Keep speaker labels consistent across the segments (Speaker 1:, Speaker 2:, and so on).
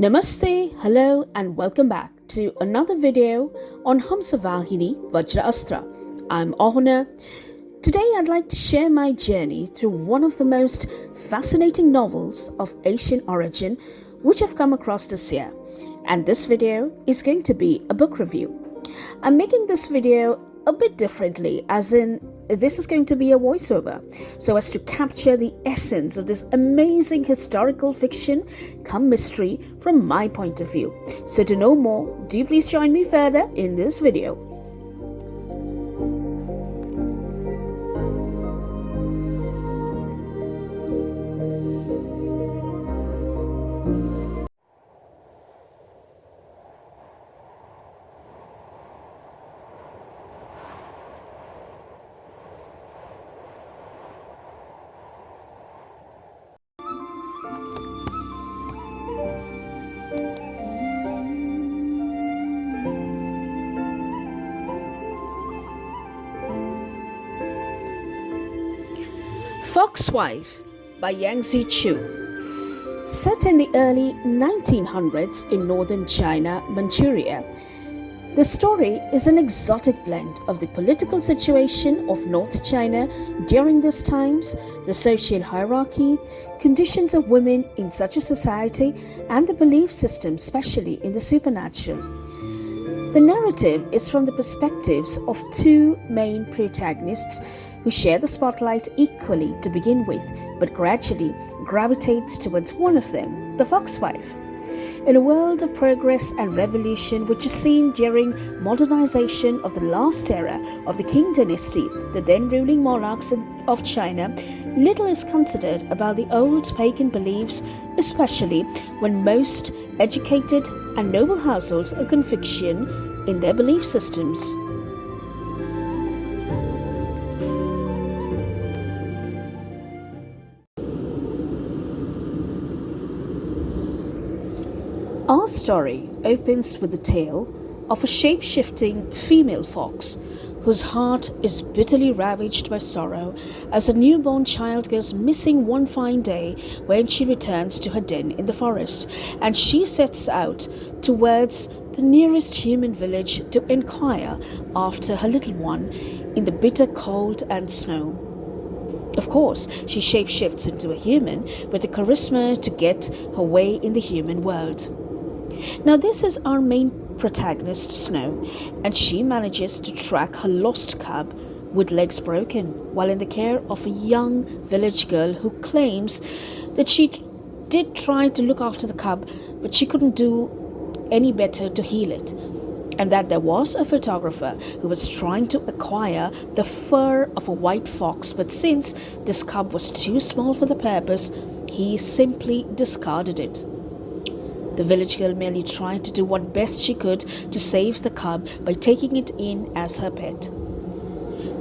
Speaker 1: Namaste, hello and welcome back to another video on Hamsavahini, Vajraasthra. I'm Awhona. Today I'd like to share my journey through one of the most fascinating novels of Asian origin which I've come across this year. And this video is going to be a book review. I'm making this video a bit differently, as in this is going to be a voiceover, so as to capture the essence of this amazing historical fiction come mystery from my point of view. So to know more, do please join me further in this video. Fox Wife by Yangsze Choo. Set in the early 1900s in northern China, Manchuria, the story is an exotic blend of the political situation of North China during those times, the social hierarchy, conditions of women in such a society, and the belief system, especially in the supernatural. The narrative is from the perspectives of two main protagonists who share the spotlight equally to begin with, but gradually gravitates towards one of them, the fox wife. In a world of progress and revolution which is seen during modernization of the last era of the Qing dynasty, the then ruling monarchs of China, little is considered about the old pagan beliefs, especially when most educated and noble households are conviction in their belief systems. Our story opens with the tale of a shape-shifting female fox whose heart is bitterly ravaged by sorrow as a newborn child goes missing one fine day when she returns to her den in the forest, and she sets out towards the nearest human village to inquire after her little one in the bitter cold and snow. Of course, she shapeshifts into a human with the charisma to get her way in the human world. Now this is our main protagonist, Snow, and she manages to track her lost cub with legs broken while in the care of a young village girl who claims that she did try to look after the cub, but she couldn't do any better to heal it, and that there was a photographer who was trying to acquire the fur of a white fox, but since this cub was too small for the purpose, he simply discarded it. The village girl merely tried to do what best she could to save the cub by taking it in as her pet.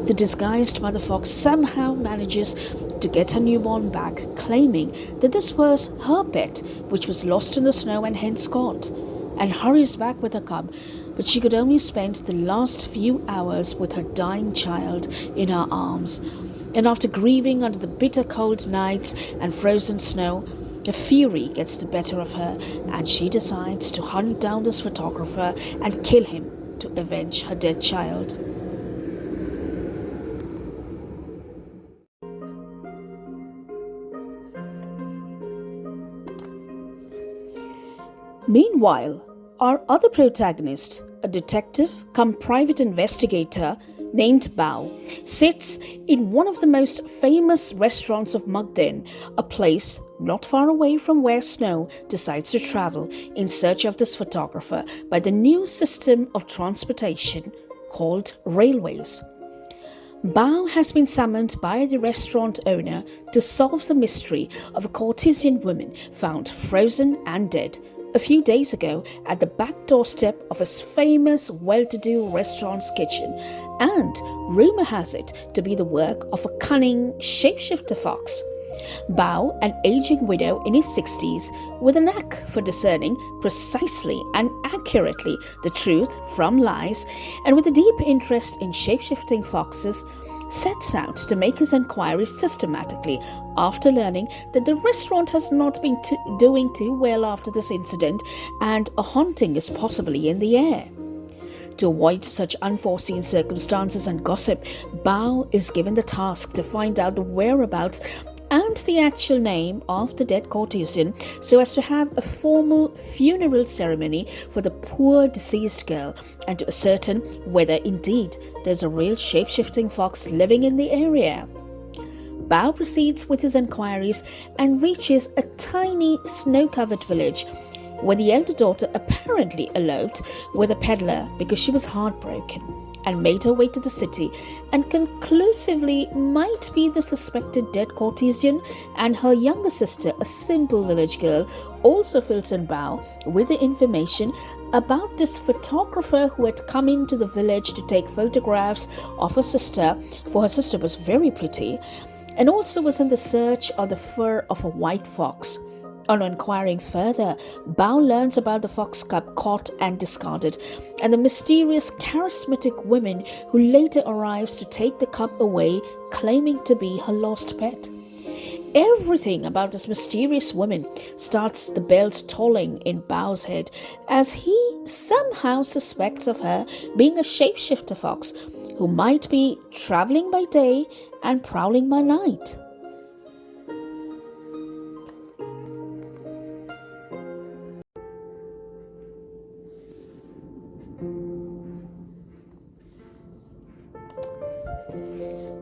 Speaker 1: The disguised mother fox somehow manages to get her newborn back, claiming that this was her pet, which was lost in the snow and hence caught, and hurries back with her cub, but she could only spend the last few hours with her dying child in her arms. And after grieving under the bitter cold nights and frozen snow, a fury gets the better of her, and she decides to hunt down this photographer and kill him to avenge her dead child. Meanwhile, our other protagonist, a detective come private investigator named Bao, sits in one of the most famous restaurants of Mukden, a place not far away from where Snow decides to travel in search of this photographer by the new system of transportation called railways. Bao has been summoned by the restaurant owner to solve the mystery of a courtesan woman found frozen and dead a few days ago at the back doorstep of his famous well-to-do restaurant's kitchen, and rumor has it to be the work of a cunning shapeshifter fox. Bao, an aging widow in his 60s, with a knack for discerning precisely and accurately the truth from lies, and with a deep interest in shape-shifting foxes, sets out to make his inquiries systematically after learning that the restaurant has not been doing too well after this incident and a haunting is possibly in the air. To avoid such unforeseen circumstances and gossip, Bao is given the task to find out the whereabouts and the actual name of the dead courtesan so as to have a formal funeral ceremony for the poor deceased girl and to ascertain whether indeed there's a real shape-shifting fox living in the area. Bao proceeds with his inquiries and reaches a tiny snow-covered village where the elder daughter apparently eloped with a peddler because she was heartbroken, and made her way to the city and conclusively might be the suspected dead courtesan, and her younger sister, a simple village girl, also fills in Bao with the information about this photographer who had come into the village to take photographs of her sister, for her sister was very pretty, and also was in the search of the fur of a white fox. On inquiring further, Bao learns about the fox cub caught and discarded, and the mysterious, charismatic woman who later arrives to take the cub away, claiming to be her lost pet. Everything about this mysterious woman starts the bells tolling in Bao's head, as he somehow suspects of her being a shapeshifter fox who might be traveling by day and prowling by night.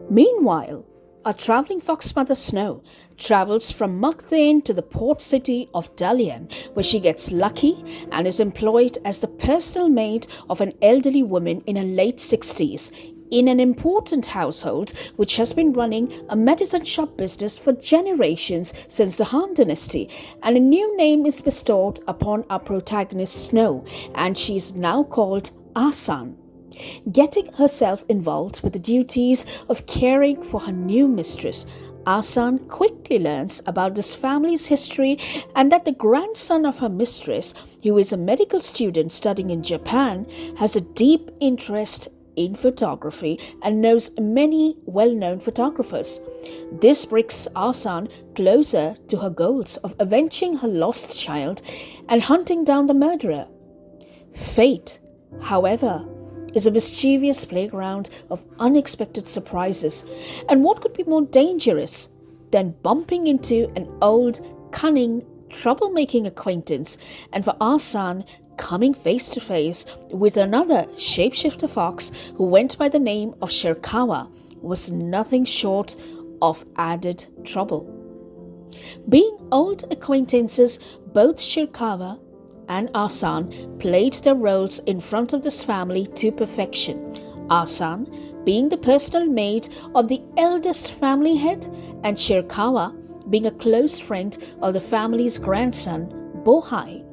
Speaker 1: Meanwhile, our travelling fox mother Snow travels from Mukden to the port city of Dalian, where she gets lucky and is employed as the personal maid of an elderly woman in her late 60s in an important household which has been running a medicine shop business for generations since the Han Dynasty, and a new name is bestowed upon our protagonist Snow, and she is now called Asan. Getting herself involved with the duties of caring for her new mistress, Asan quickly learns about this family's history and that the grandson of her mistress, who is a medical student studying in Japan, has a deep interest in photography and knows many well-known photographers. This brings Asan closer to her goals of avenging her lost child and hunting down the murderer. Fate, however, is a mischievous playground of unexpected surprises, and what could be more dangerous than bumping into an old, cunning, troublemaking acquaintance, and for Asan coming face to face with another shapeshifter fox who went by the name of Shirkawa was nothing short of added trouble. Being old acquaintances, both Shirkawa and Asan played their roles in front of this family to perfection. Asan being the personal maid of the eldest family head, and Shirkawa being a close friend of the family's grandson, Bohai.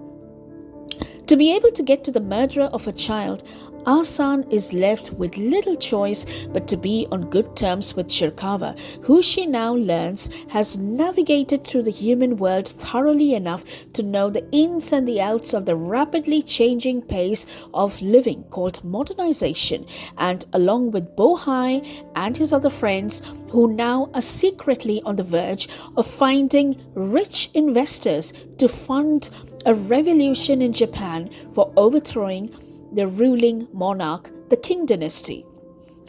Speaker 1: To be able to get to the murderer of a child, Asan is left with little choice but to be on good terms with Shirkawa, who she now learns has navigated through the human world thoroughly enough to know the ins and the outs of the rapidly changing pace of living called modernization, and along with Bohai and his other friends, who now are secretly on the verge of finding rich investors to fund a revolution in Japan for overthrowing the ruling monarch, the Qing dynasty.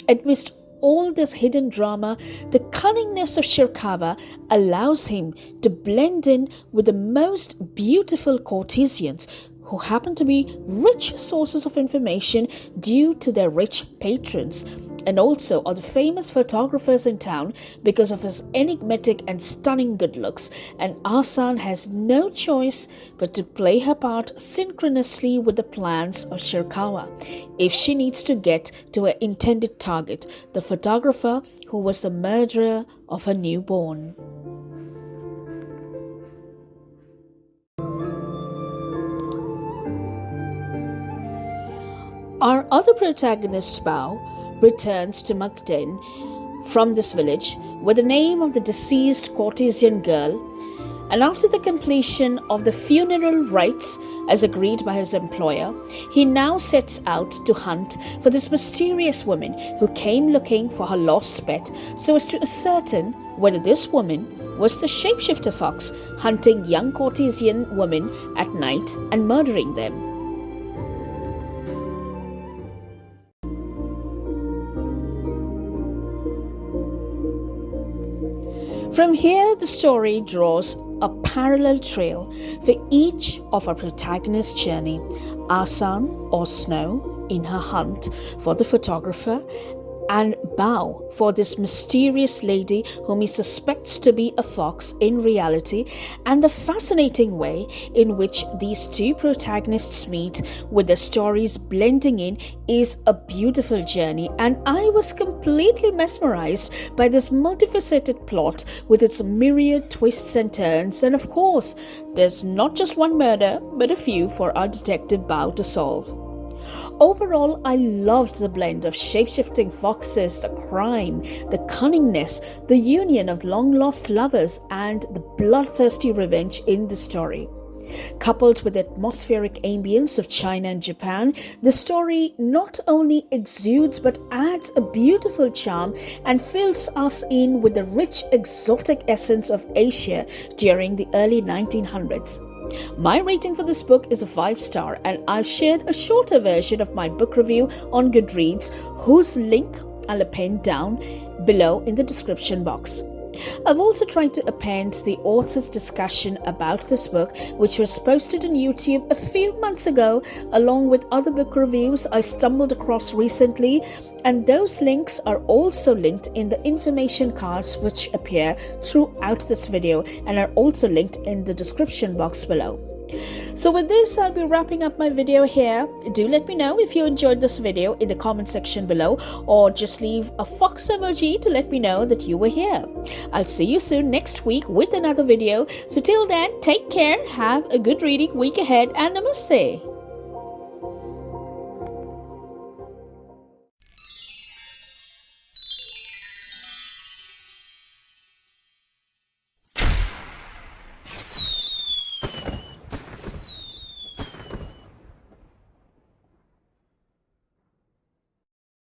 Speaker 1: Amidst all this hidden drama, the cunningness of Shirkawa allows him to blend in with the most beautiful courtesans who happen to be rich sources of information due to their rich patrons, and also are the famous photographers in town because of his enigmatic and stunning good looks, and Asan has no choice but to play her part synchronously with the plans of Shirkawa if she needs to get to her intended target, the photographer who was the murderer of her newborn. Our other protagonist, Bao, returns to Mukden from this village with the name of the deceased courtesan girl, and after the completion of the funeral rites as agreed by his employer, he now sets out to hunt for this mysterious woman who came looking for her lost pet, so as to ascertain whether this woman was the shapeshifter fox hunting young courtesan women at night and murdering them. From here, the story draws a parallel trail for each of our protagonists' journey. Asan, or Snow, in her hunt for the photographer, and Bao for this mysterious lady whom he suspects to be a fox in reality, and the fascinating way in which these two protagonists meet with their stories blending in is a beautiful journey, and I was completely mesmerized by this multifaceted plot with its myriad twists and turns, and of course there's not just one murder but a few for our detective Bao to solve. Overall, I loved the blend of shape-shifting foxes, the crime, the cunningness, the union of long-lost lovers, and the bloodthirsty revenge in the story. Coupled with the atmospheric ambience of China and Japan, the story not only exudes but adds a beautiful charm and fills us in with the rich exotic essence of Asia during the early 1900s. My rating for this book is a 5-star, and I'll share a shorter version of my book review on Goodreads, whose link I'll append down below in the description box. I've also tried to append the author's discussion about this book, which was posted on YouTube a few months ago, along with other book reviews I stumbled across recently, and those links are also linked in the information cards which appear throughout this video and are also linked in the description box below. So with this, I'll be wrapping up my video here. Do let me know if you enjoyed this video in the comment section below, or just leave a fox emoji to let me know that you were here. I'll see you soon next week with another video. So till then, take care, have a good reading week ahead, and namaste.